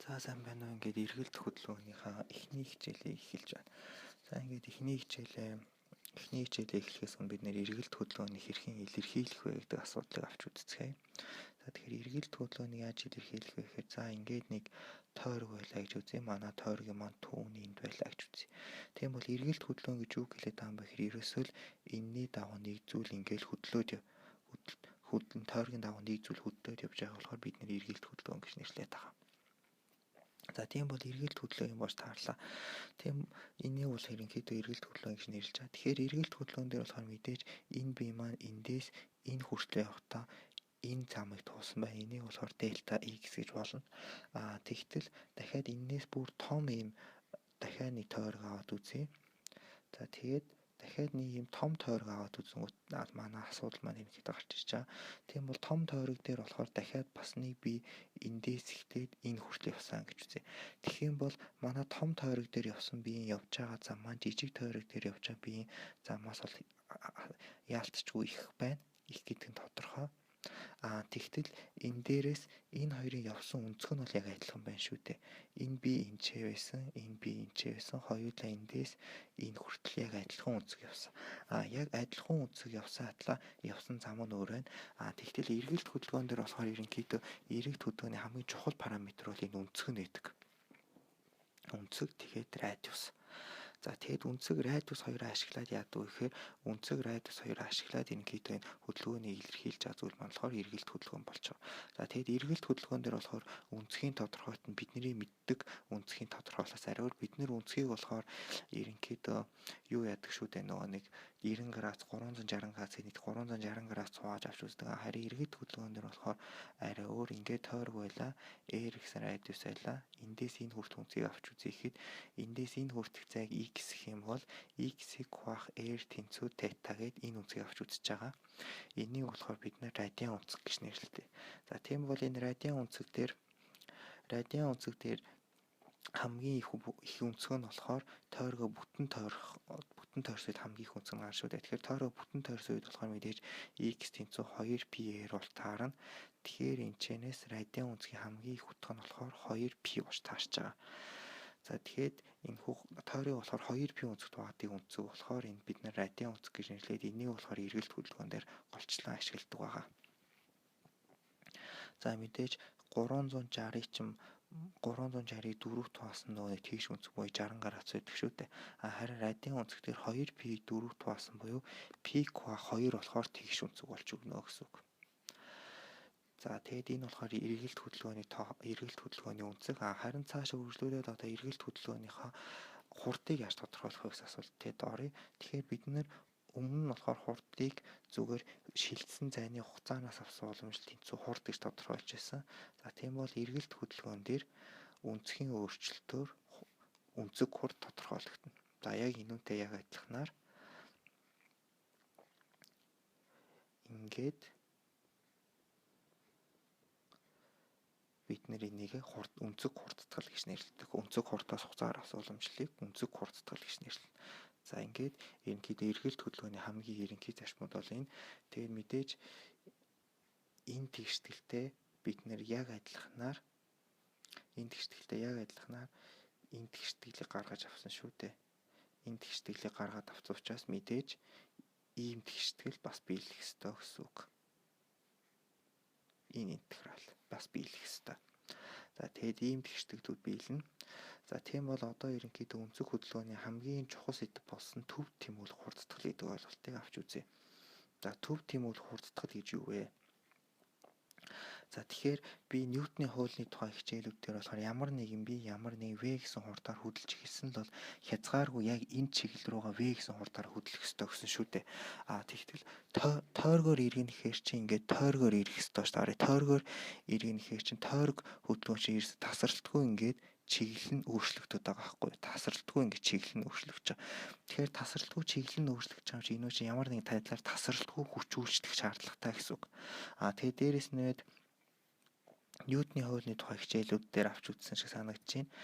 За сайн байна уу. Ингээд эргэлт хөдөлгөөнийхөө эхний хичээлийг эхэлж байна. За ингээд эхний хичээлээ эхлэхээс өмнө бид нэр эргэлт хөдөлгөөнийг хэрхэн илэрхийлэх вэ гэдэг асуудлыг авч үзцгээе. За тэгэхээр эргэлт хөдөлгөөнийг яаж илэрхийлэх вэ гэхээр за ингээд нэг тойрог байлаа гэж үзье. Манай тойргийн маань түүний энд байлаа гэж үзье. Тийм бол эргэлт хөдөлгөөн гэж юу хэлээд байгаа юм бэ гэхээр ерөөсөө л энэний дагуу нэг зүйл ингээд хөдлөөд тойргийн дагуу нэг зүйл хөдлөөд явж байгаа болохоор бид нэр эргэлт хөдөлгөөн гэж нэрлэдэг байгаа. За тийм бол эргэлт хөдлөө юм болж таарлаа. Тийм энийг бол ерөнхийдөө эргэлт хөдлөө гэж нэрлэж байгаа. Тэгэхээр эргэлт хөдлөөн дээр болохоор мэдээж энэ бие маань эндээс энэ хүртэл явахдаа энэ замыг туусан бай. Энийг болохоор дельта x гэж болно. Тэгтэл дахиад энээс бүр том юм дахиад нэг тойрог аваад үзье. За тэгээд дахиад нэг юм том тойрог аваад үзэнгүүт манай асуудал маань ерөнхийдөө гарч ирж байгаа. Тийм бол том тойрог дээр болохоор дахиад бас нэг би эндээс ихтэй энэ хүртэл явсан гэж үзье. Тэгэх юм бол манай том тойрог дээр явсан биеийн явж байгаа зам маань жижиг тойрог дээр явж байгаа биеийн замаас бол яалтчгүй их байна. Их гэдэг нь тодорхой. Тэгтэл энэ дээрээс энэ хоёрын явсан өнцөг нь бол яг адилхан байна шүү дээ. Энэ би энчээ байсан, энэ би энчээ байсан. Хоёулаа эндээс энэ хүртэл яг адилхан өнцөг явсан. Яг адилхан өнцөг явсан зам нь өөр байна. Тэгтэл эргэлт хөдөлгөөн дээр болохоор ерөнхийдөө эргэлт хөдөлгөөний хамгийн чухал параметр бол энэ өнцөг нь байдаг. Өнцөг тэгээд радиус. За тэгэд өнцөг радиус хоёроо ашиглаад яадаг вэ гэхээр өнцөг радиус хоёроо ашиглаад ерөнхийдөө энэ хөдөлгөөнийг илэрхийлж байгаа зүйл маань болохоор эргэлт хөдөлгөөн болж байгаа. За тэгэд эргэлт хөдөлгөөн дээр болохоор өнцгийн тодорхойлт нь бидний мэддэг өнцгийн тодорхойлолоос ариур бид нэр өнцгийг болохоор ерөнхийдөө юу яадаг шүү дээ нөгөө нэг 90 градус 360 градус нэг 360 градус цугааж авч үздэг. Харин эргэлт хөдөлгөөн дээр болохоор арай өөр ингээд тойрог байла r гэсэн радиус байла. Эндээс энэ хүртэл өнцгийг авч үзье гэхэд эндээс энэ хүртэх зайг x гэх юм бол x-ийг хуваах r тэнцүү θ гээд энэ үнцгийг авч үзэж байгаа. Энийг болохоор бид нэр радиан үнцэг гэж нэрлэдэг. За тийм бол энэ радиан үнцэг дээр хамгийн их үнцэг нь болохоор тойргоо бүтэн тойрсод хамгийн их үнцэг нь шүү дээ. Тэгэхээр тойргоо бүтэн тойрсод болохоор мэдээж x тэнцүү 2πr бол таарна. Тэгэхээр энэчнээс радиан үнцгийн хамгийн их утга нь болохоор 2π болж таарч байгаа. За тэгэхэд энэ тойрыг болохоор 2π үнцэгт угаадаг үнцэг болохоор энэ бид нар радиан үнцэг гэж нэрлээд энийг болохоор эргэлт хөдөлгөөн дээр голчлон ашигладаг байгаа. За мэдээж 360-ыг 4-т хуваасан нөгөө тийш үнцэг буюу 60 градус байдаг шүү дээ. Харин радиан үнцэг дээр 2π 4-т хуваасан буюу π-г 2 болохоор тийш үнцэг болж өгнө гэсэн үг. За тэгэд энэ болохоор эргэлт хөдөлгөөний үнцэг. Харин цаашаа үргэлжлүүлээд одоо эргэлт хөдөлгөөнийхөө хурдыг яаж тодорхойлох вэ гэсэн асуултад оръё. Тэгэхээр бид нэр өмнө нь болохоор хурдыг зүгээр шилжсэн зайны хугацаанаас авсан уламжлалт тэнцүү хурд гэж тодорхойлж байсан. За тийм бол эргэлт хөдөлгөөн дээр үнцгийн өөрчлөлтөөр үнцэг хурд тодорхойлогдно. За яг энүүнтэй яг адилханаар ингээд бид нэр энийг үнцэг хурдтгал гэж нэрлэдэг. Үнцэг хурдаас хугацаагаар авсан уламжлалыг үнцэг хурдтгал гэж нэрлэнэ. За ингээд ерөнхийдөө эргэлт хөдөлгөөний хамгийн ерөнхий зарчмууд бол энэ. Тэгээд мэдээж энэ тэгшгэлтэй бид нэр яг адилханаар энэ тэгшгэлийг гаргаж авсан шүү дээ. Энэ тэгшгэлийг гаргаад авсан учраас мэдээж ийм тэгшгэл бас биелэх ёстой гэсэн үг. Энэ интеграл бас биелэх ёстой. За тэгэд ийм тэгшгэлтүүд биелнэ. За тийм бол одоо ерөнхийдөө үнцэг хөдөлгөөний хамгийн чухал сэдэв болсон төв тэмүүлэх хурдтгал гэдэг ойлголтыг авч үзье. За төв тэмүүлэх хурдтгал гэж юу вэ? За тэгэхээр би Ньютоны хуулийг тухай хичээлүүдээр болохоор ямар нэгэн би ямар нэг v гэсэн хурдаар хөдөлж эхэлсэн л бол хязгааргүй яг энэ чиглэл рүүгээ v гэсэн хурдаар хөдлөх ёстой гэсэн шүү дээ. Тэгтэл тойргоор иргэнэхээр чи ингээд тойргоор ирэх ёстой шүү дээ. Тойргоор иргэнэхээр чи тойрог хөдөлгөөн чи ерөөс тасралтгүй ингээд чиглэл нь өөрчлөгдөж байгаа байхгүй. Тасралтгүй ингээд чиглэл нь өөрчлөгдөж байгаа. Тэгэхээр тасралтгүй чиглэл нь өөрчлөгдөж байгаа чинь энэ чинь ямар нэгэн байдлаар тасралтгүй хүч үйлчлэх шаардлагатай гэсэн үг. Тэгээд дээрэс нь Ньютоны хуулийн тухай хичээлүүд дээр авч үзсэн шиг санагдаж байна.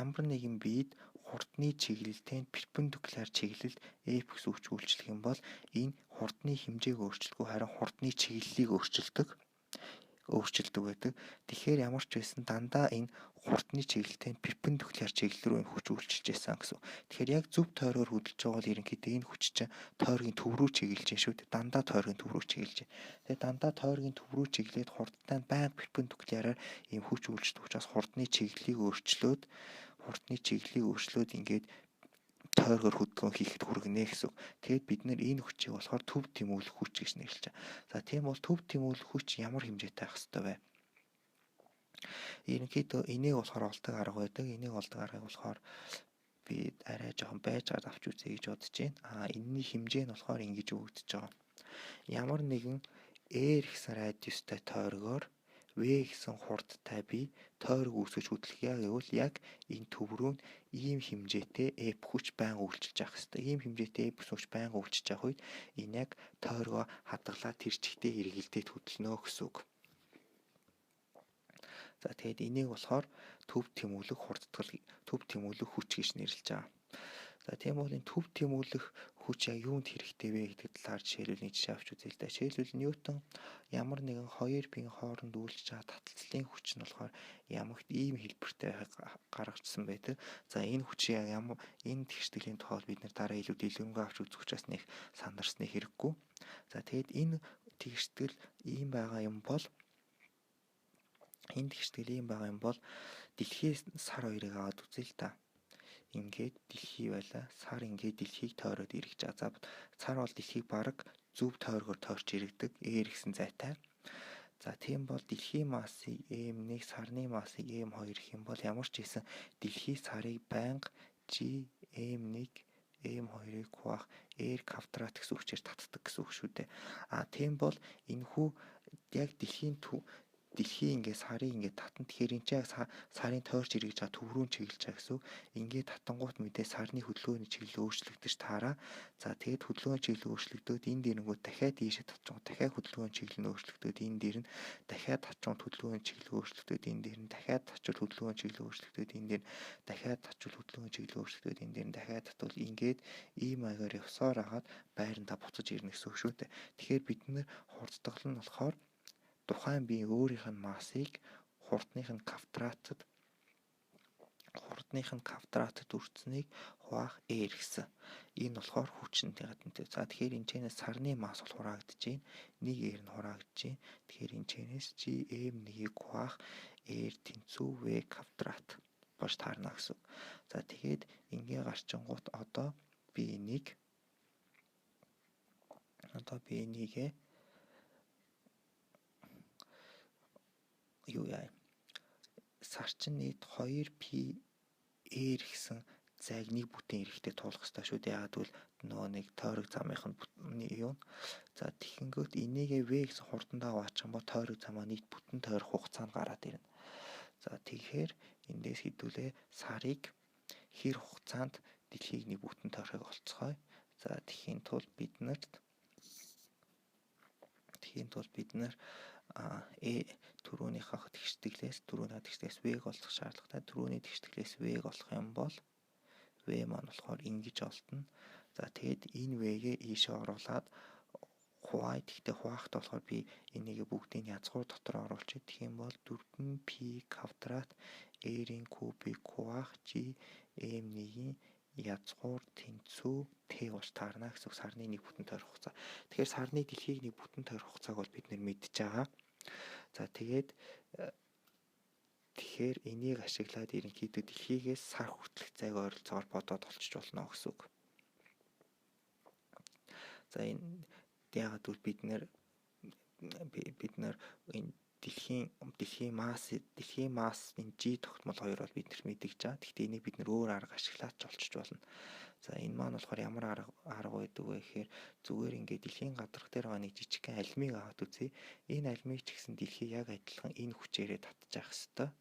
Ямар нэгэн биед хурдны чиглэлтэй перпендикуляр чиглэлд F гэсэн хүч үйлчлэх юм бол энэ хурдны хэмжээг өөрчилгүй харин хурдны чиглэлийг өөрчилдөг. өөрчилдөг байдаг. Тэгэхээр ямар ч байсан дандаа энэ хурдны чиглэлтэй перпендикуляр чиглэл рүү энэ хүч үйлчилж байсан гэсэн. Тэгэхээр яг зөв тойроор хөдөлж байгаа бол ерөнхийдөө энэ хүч чинь тойргийн төв рүү чиглэж байна шүү дээ. Дандаа тойргийн төв рүү чиглэж байна. Тэгээ дандаа тойргийн төв рүү чиглээд хурдтай байнга перпендикуляраар ийм хүч үйлчилдэг учраас хурдны чиглэлийг өөрчлөөд ингээд тойргоор хөдөлгөөн хийхэд хүргэнэ гэсэн. Тэгээд бид нэр энэ хүчийг болохоор төв тэмүүлэх хүч гэж нэрлэж байгаа. За тийм бол төв тэмүүлэх хүч ямар хэмжээтэй байх ёстой вэ? Ерөнхийдөө энийг болохоор олдог арга байдаг. Энийг олдог аргыг болохоор би арай жоохон байжгаад авч үзье гэж бодож байна. Энэний хэмжээ нь болохоор ингэж өгөгдөж байгаа. Ямар нэгэн R гэсэн радиустай тойргоор V гэсэн хурдтай би тойрог үүсгэж хөдлөхье гэвэл яг энэ төв рүү ийм хэмжээтэй F хүч байнга үйлчилж явах хэрэгтэй. Ийм хэмжээтэй F хүч байнга үйлчилж явах үед энэ яг тойргоо хадгалаад тэр чигтээ эргэлдээд хөдлөнө гэсэн үг. За тэгээд энийг болохоор төв тэмүүлэх хүч гэж нэрлэж байгаа. За тийм бол энэ төв тэмүүлэх хүч яг юунд хэрэгтэй вэ гэдэг талаар жишээлбэл нэг жишээ авч үзье л да. Жишээлбэл Ньютон ямар нэгэн хоёр биеийн хооронд үйлчилж байгаа таталцлын хүч нь болохоор ямар ийм хэлбэртэй гаргажсан байдаг. За энэ хүчийг ямар энэ тэгштгэлийн тухай бид нэр дараа илүү дэлгэрэнгүй авч үзэх учраас нэг сандарсны хэрэггүй. За тэгээд энэ тэгштгэл ийм байгаа юм бол дэлхий сар хоёрыг аваад үзье л да. Ингээд дэлхий байла. Сар ингээд дэлхийг тойроод ирж байгаа. За сар бол дэлхийг бараг зөв тойргоор тойрч иргэдэг. R гэсэн зайтай. За тийм бол дэлхийн массыг M1, сарны массыг M2 гэх юм бол ямар ч хэсэн дэлхий сарыг байнга G M1 M2-ыг хуваах R квадрат гэсэн хүчээр татдаг гэсэн үг шүү дээ. Тийм бол энэхүү яг дэлхийн ингээд сарын ингээд татан тэгэхээр энэ чинь сарын тойрч ирж байгаа төв рүү чиглэж байгаа гэсэн. Ингээд татангуут мэдээ сарны хөдөлгөөний чиглэл өөрчлөгдөж таараа. За тэгээд хөдөлгөөний чиглэл өөрчлөгдөөд энэ дэрэнгүү дахиад ийшээ татчихсан. Дахиад хөдөлгөөний чиглэл нь өөрчлөгдөөд энэ дээр нь дахиад татчихсан хөдөлгөөний чиглэл өөрчлөгдөөд энэ дээр нь дахиад татчвал хөдөлгөөний чиглэл өөрчлөгдөөд энэ дээр дахиад татчвал хөдөлгөөний чиглэл өөрчлөгдөөд энэ дээр нь дахиад татвал ингээд ийм маягаар явсаар хагаад байрандаа буцаж ирнэ гэсэн үг шүү дээ. Тэгэхээр бид нэр хурдтгал нь болохоор тухайн биеийн өөрийнх нь массыг хурдных нь квадратад үрцнийг хуваах R гэсэн. Энэ болохоор хүчнтэй гадантай. За тэгэхээр энэ чэнэс сарны масс бол хураагдж байна. 1 R нь хураагдж байна. Тэгэхээр энэ чэнэс GM1-ийг хуваах R тэнцүү V квадрат болж таарна гэсэн. За тэгээд ингээ гарчингууд одоо би энийг сар чинь нийт 2π R гэсэн зайг нэг бүтэн эрэхтэй туулах хэрэгтэй шүү дээ. Яагаад гэвэл нөгөө нэг тойрог замынх нь юу. За тэгэнгүүт энийгээ V гэсэн хурдандаа хаваачих юм бол тойрог замаа нийт бүтэн тойрох хугацаанд гараад ирнэ. За тэгэхээр эндээс хэдүүлээ сарыг хэр хугацаанд дэлхийг нэг бүтэн тойрохыг олцгоё. За тэхийн тулд бид нар түрүүнийхээ тэгштэглээс V-г олох шаардлагатай. Түрүүний тэгштэглээс V-г олох юм бол V маань болохоор ингэж олдно. За тэгээд энэ V-гээ ийшээ оруулаад хуваахт болохоор би энийг бүгдийг язгуур дотор оруулчих. Тэгэх юм бол 4π квадрат R-ийн кубыг хуваах GM1-ийн язгуур тэнцүү T болж таарна гэсэн сарны нэг бүтэн тойрох хугацаа. Тэгэхээр сарны дэлхийг нэг бүтэн тойрох хугацааг бол бид нэр мэдж байгаа. За тэгэхээр энийг ашиглаад ерөнхийдөө дэлхийгээс сар хүртэлх зайг ойролцоогоор бодоод олчиж болно гэсэн үг. За энэ яагаад гэвэл бид нэр энэ дэлхийн масс энэ G тогтмол 2 бол бид нар мэдэж байгаа. Гэхдээ энийг бид нэр өөр арга ашиглаад олчиж болно. За энэ маань болохоор ямар арга байдаг вэ гэхээр зүгээр ингээд дэлхийн гадарх дээр байгаа нэг жижигхэн алимыг аваад үзье. Энэ алимыг ч гэсэн дэлхий яг адилхан энэ хүчээрээ татчих хэвээр.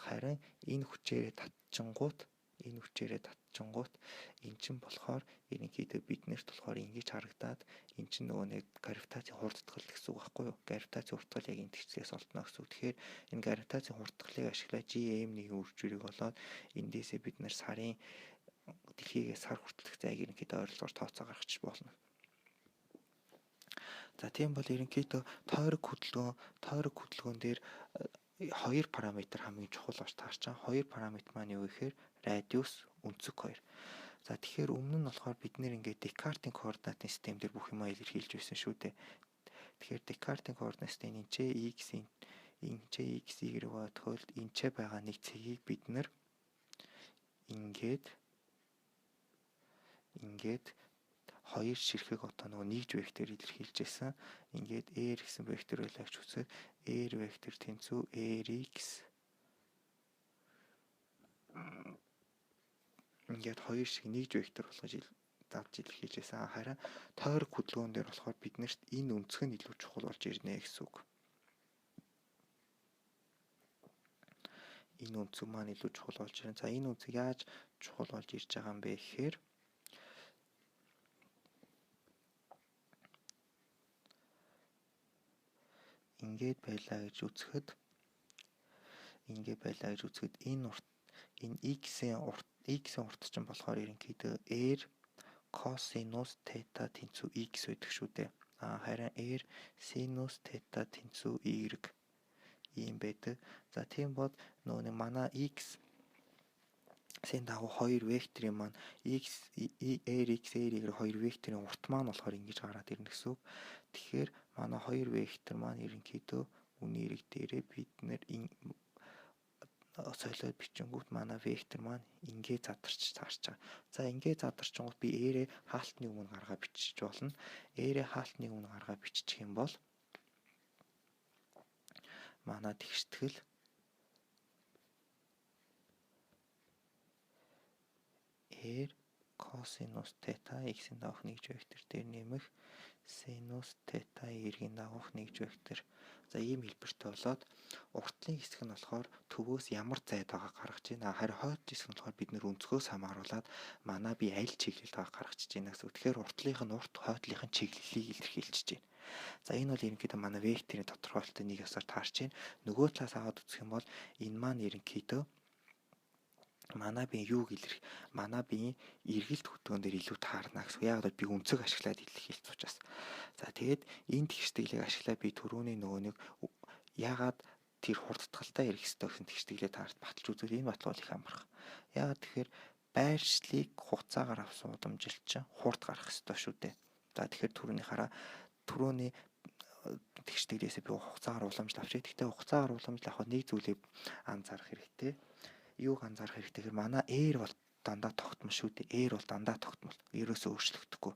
Харин энэ хүчээрээ татчингууд эн чинь болохоор ерөнхийдөө биднэрт болохоор ингэж харагдаад эн чинь нөгөө нэг гравитацийн хурдтгал гэсэн үг байхгүй юу? Гравитацийн хурдтгал яг энэ тэгчлээс олдно гэсэн үг. Тэгэхээр энэ гравитацийн хурдтгалыг ашиглаад GM1-ийн үржүүрийг олоод эндээсээ бид нэр сарын дэлхийгээс сар хүртэлх зайг ерөнхийдөө ойролцоогоор тооцоо гаргачих болно. За тийм бол ерөнхийдөө тойрог хөдөлгөөн дээр хоёр параметр хамгийн чухал болж таарч байгаа. Хоёр параметр маань юу гэхээр радиус, өнцөг хоёр. За тэгэхээр өмнө нь болохоор бид нэр ингээд Декартийн координатын систем дээр бүх юмаа илэрхийлж байсан шүү дээ. Тэгэхээр Декартийн координат систем энэ x, y тохиолдолд энэ байгаа нэг цэгийг бид нэр ингээд хоёр ширхэг одоо нөгөө нэгж вектор илэрхийлж байсан. Ингээд r гэсэн вектор байлаа гэж үзээд r вектор тэнцүү rx ингээд хоёр шиг нэгж вектор болгож давж илэрхийлж байсан. Харин тойрог хөдөлгөөн дээр болохоор биднэрт энэ өнцөг нь илүү чухал болж ирнэ гэсэн үг. Энэ өнцөг маань илүү чухал болж ирнэ. За энэ өнцөг яаж чухал болж ирж байгаа юм бэ гэхээр ингээд байлаа гэж үзэхэд энэ x-ийн урт чинь болохоор ерөнхийдөө r cosинус θ тэнцүү x байдаг шүү дээ. Харин r синус θ тэнцүү y ийм байдаг. За тийм бол нөгөө манай x-ийн дагуу хоёр векторын маань rx, y хоёр векторын урт маань болохоор ингэж гараад ирнэ гэсэн үг. Тэгэхээр манай хоёр вектор маань ерөнхийдөө үний эрэг дээрээ бид нэр солиод бичингүүт манай вектор маань ингээд задарч таарч байгаа. За ингээд задарчингууд би r-ээ хаалтны өмнө гаргаа бичиж болно. R-ээ хаалтны өмнө гаргаа бичих юм бол манай тэгштгэл r cosинус θ x-ийн дагах нэгж вектор дээр нэмэх синус θ y-ийн дагах нэгж вектор. За ийм хэлбэртэй болоод уртлын хэсэг нь болохоор төвөөс ямар зайд байгаа гаргаж байна. Харин хойд хэсэг нь болохоор бид нэр өнцгөөс хамааруулаад манай би аль чиглэлд байгаа гаргачихж байна гэсэн. Тэгэхээр уртлынх нь урт, хойдлынх нь чиглэлийг илэрхийлж байна. За энэ бол ерөнхийдөө манай векторын тодорхойлолтын нэг ёсоор таарч байна. Нөгөө талаас аваад үзэх юм бол энэ маань ерөнхийдөө манай биеийн эргэлт хөдөлгөөн дээр илүү таарна гэсэн. Яг л би өнцөг ашиглаад илэрхийлж учраас. За тэгээд энэ тэгштэглийг ашиглаад би түрүүний нөгөө нэг яагаад тэр хурдтгалтай ирэх ёстой гэсэн тэгштэглээ таарч баталж үзвэл энэ батал бол их амархан. Яагаад тэгэхээр байршлыг хугацаагаар авсан удамжилчин хурд гарах ёстой шүү дээ. За тэгэхээр түрүүний тэгштэглээс би хугацаагаар уламжлал авчээ. Гэхдээ хугацаагаар уламжлал авахад нэг зүйлийг анзаарах хэрэгтэй. Юуг анзаарах хэрэгтэй гэхээр манай r бол дандаа тогтмол шүү дээ. R бол дандаа тогтмол. Ерөөсөө өөрчлөгдөхгүй.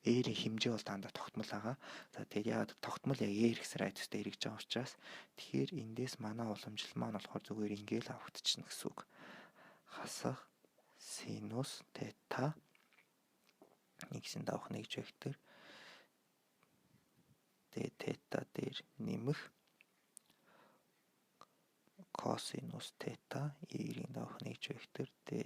R-ийн хэмжээ бол дандаа тогтмол байгаа. За тэгээд яагаад тогтмол яг r гэсэн радиустай эргэж байгаа учраас тэгэхээр эндээс манай уламжлал маань болохоор зүгээр ингээл авагдчихна гэсэн үг. Хасах синус θ x-ийн давах нэгж вектор θ дээр нэмэх cosинус θ y-ийн давах нэгж вектор θ.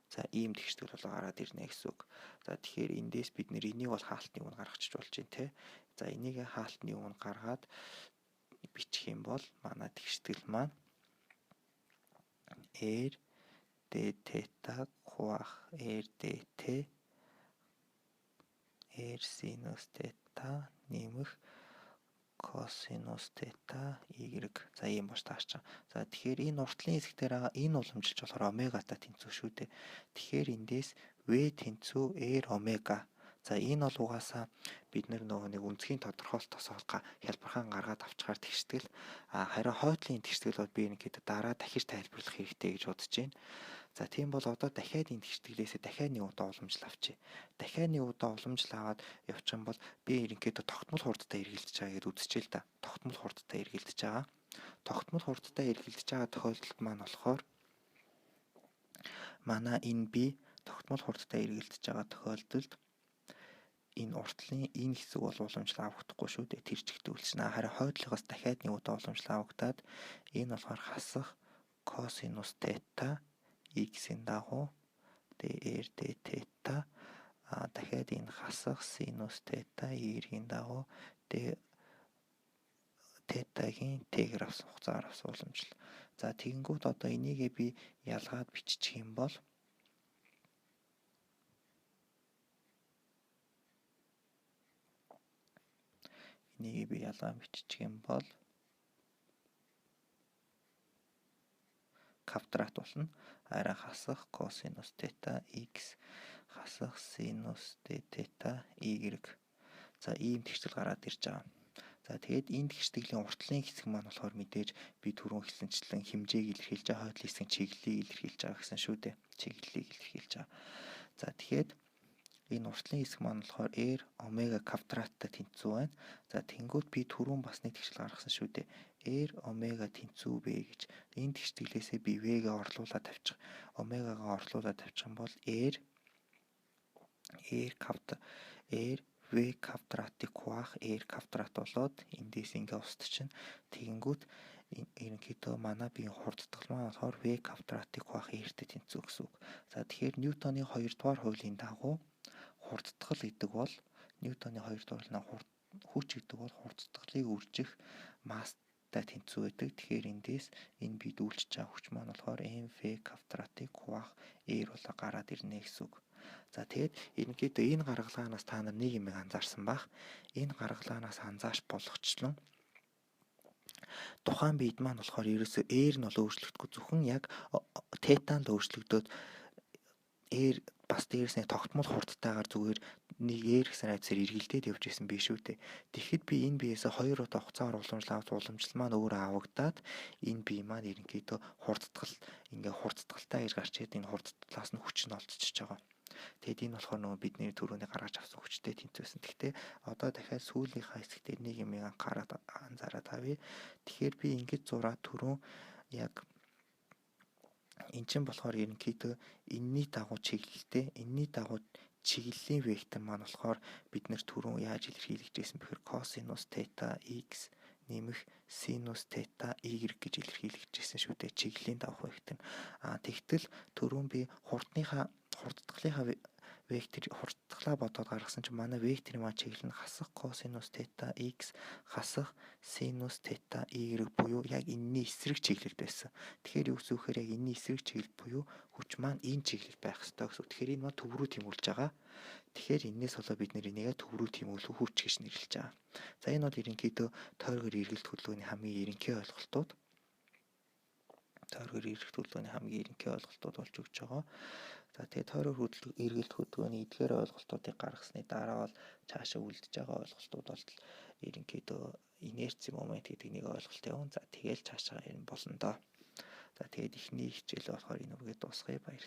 За ийм тэгштгэл бол гараад ирнэ гэсэн үг. За тэгэхээр эндээс бид энийг бол хаалтны өмнө гаргачих болж байна те. За энийг хаалтны өмнө гаргаад бичих юм бол манай тэгштгэл маань r dθ хуваах r dt r синус θ нэмэх cosинус θ y. За ийм болж таарч байгаа. За тэгэхээр энэ уртлын хэсэг дээр байгаа энэ уламжилж болохоор омегата тэнцүү шүү дээ. Тэгэхээр эндээс v тэнцүү r омега. За энэ бол угаасаа бид нөгөө нэг үнцгийн тодорхойлолтоос хялбархан гаргаад авчихаар тэгштгэл. Харин хойдлын тэгштгэл бол би ерөнхийдөө дараа дахиж тайлбарлах хэрэгтэй гэж бодож байна. За тийм бол одоо дахиад энэ тэгштэглээсээ дахиад нэг удаа уламжлал авчи. Дахиад нэг удаа уламжлал аваад явчих юм бол би ерөнхийдөө тогтмол хурдтай эргэлдэж байгаа гэдээ үзчихээ л да. Тогтмол хурдтай эргэлдэж байгаа. Тогтмол хурдтай эргэлдэж байгаа тохиолдолд маань болохоор манай энэ би тогтмол хурдтай эргэлдэж байгаа тохиолдолд энэ уртлын энэ хэсэг бол уламжлал авахдахгүй шүү дээ. Тэр чигт үлчнэ. Харин хойдлогоос дахиад нэг удаа уламжлал авагдаад энэ болохоор хасах cosинус θ x-ийн дагуу r dθ дахиад энэ хасах синус θ y-ийн дагуу θ-гийн t-гэр авсан хугацаагаар авсан уламжлал. За тэгэнгүүт одоо энийгээ би ялгаад бичих юм бол Энийг би ялгаа биччих юм бол квадрат болно. Арай хасах косинус тета x хасах синус тета y. За ийм тэгшэл гараад ирж байгаа. За тэгээд энэ тэгшлийн уртлын хэсэг маань болохоор мэдээж би түрүүн хэлсэнчлэн хэмжээг илэрхийлж байгаа, хойд хэсгийн чиглэлийг илэрхийлж байгаа гэсэн шүү дээ. Чиглэлийг илэрхийлж байгаа. За тэгэхээр энэ уртлын хэсэг маань болохоор r омега квадраттай тэнцүү байна. За тэнгуут би түрүүн бас нэг тэгшэл гаргасан шүү дээ. r омега тэнцүү b гэж. Энэ тэгшлээсээ би v-гээ орлуулад тавьчих. Омегагаа орлуулад тавьчих юм бол r v квадратыг хуваах r квадрат болоод эндээс ингээ устчихна. Тэгэнгүүт ерөнхийдөө манай биеийн хурдтгал маань болохоор v квадратыг хуваах r-тэй тэнцүү гэсэн үг. За тэгэхээр Ньютоны 2-р хуулийн дагуу хурдтгал гэдэг бол Ньютоны 2-р хүч гэдэг бол хурдтгалыг үржих масстай тэнцүү байдаг. Тэгэхээр эндээс энэ бид үйлчилж байгаа хүч маань болохоор mv квадратыг хуваах r болоо гараад ирнэ гэсэн үг. За тэгээд ерөнхийдөө энэ гаргалгаанаас та нар нэг юм анзаарсан бах. Энэ гаргалгаанаас анзаарч болгочлон тухайн биед маань болохоор ерөөсөө r нь бол өөрчлөгдөхгүй, зөвхөн яг тетан л өөрчлөгдөөд r бас дээрээс нь тогтмол хурдтайгаар зүгээр нэг r гэсэн айцаар эргэлдээд явж исэн биш үү те. Тэгэхэд би энэ биеэсээ 2 удаа хугацаагаар уламжлал маань өөрөө авагдаад энэ бие маань ерөнхийдөө хурдтгалтай гэж гарч ирээд энэ хурдтгалаас нь хүч нь олдчихж байгаа. Тэгэд энэ болохоор нөгөө бидний түрүүний гаргаж авсан хүчтэй тэнцвэсэн. Гэхдээ одоо дахиад сүүлийнхаа хэсэг дээр нэг юм анзаараад авъя. Тэгэхээр би ингэж зураад түрүүн яг эн чинь болохоор ерөнхийдөө энэний дагуу чиглэлтэй, энэний дагуу чиглэлийн вектор маань болохоор бид нэр түрүүн яаж илэрхийлж байсан бэхээр косинус тета x нэмэх синус тета y гэж илэрхийлж байсан шүү дээ. Чиглэлийн дагуу вектор. Тэгтэл түрүүн би хурдтгалынхаа хурдтгалаа бодоод гаргасан чинь манай векторын маань чиглэл нь хасах косинус тета x хасах синус тета y буюу яг энэний эсрэг чиглэл байсан. Тэгэхээр юу гэсэн үг вэ? Яг энэний эсрэг чиглэл буюу хүч маань энэ чиглэл байх ёстой гэсэн үг. Тэгэхээр энэ маань төв рүү тэмүүлж байгаа. Тэгэхээр энэс болоо бид энийг төв рүү тэмүүлэх хүч гэж нэрлэж байгаа. За энэ бол ерөнхийдөө тойрогоор эргэлт хөдөлгөөний хамгийн ерөнхий ойлголтууд. Болж өгч байгаа. За тэгээд тойрог эргэлт хөдөлгөөний эдгээр ойлголтуудыг гаргасны дараа бол цаашаа үлдэж байгаа ойлголтууд бол ерөнхийдөө инерци момент гэдэг нэг ойлголт явна. За тэгээд цаашаа юм болно доо. За тэгээд эхний хичээлээ болохоор энэ үргээ дуусгая. Баярлалаа.